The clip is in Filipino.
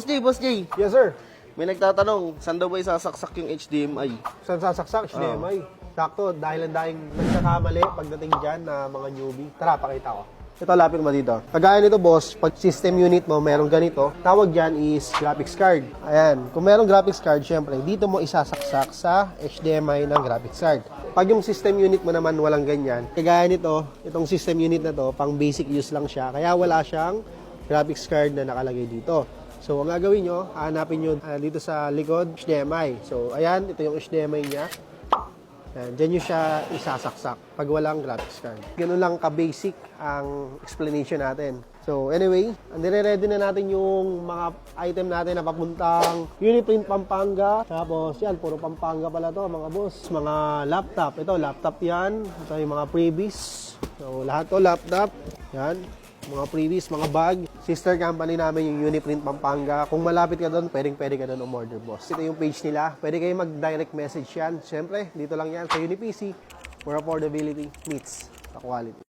Boss Jay. Yes, sir. May nagtatanong, saan daw ba isasaksak yung HDMI? Saan sasaksak? HDMI. Sakto, dahil ang dahing nagkakamali pagdating dyan na mga newbie. Tara, pakita ko. Ito, lapit mo dito. Kagaya nito, boss, pag system unit mo, merong ganito, tawag dyan is graphics card. Ayan. Kung merong graphics card, syempre, dito mo isasaksak sa HDMI ng graphics card. Pag yung system unit mo naman walang ganyan, kagaya nito, itong system unit na to, pang basic use lang siya, kaya wala siyang graphics card na nakalagay dito. So, ang gagawin nyo, hanapin nyo dito sa likod, HDMI. So, ayan, ito yung HDMI niya. Ayan, dyan nyo siya isasaksak pag walang graphics card. Ganun lang ka-basic ang explanation natin. So, anyway, dire-ready na natin yung mga item natin na papuntang Uniprint Pampanga. Tapos, yan, puro Pampanga pala to, mga boss. Mga laptop. Ito, laptop yan. Ito yung mga freebies. So, lahat to laptop. Yan. Mga freebies, mga bag. Sister company namin yung Uniprint Pampanga. Kung malapit ka doon, pwede ka doon umorder, boss. Ito yung page nila. Pwede kayo mag-direct message yan. Siyempre, dito lang yan sa UniPC where affordability meets the quality.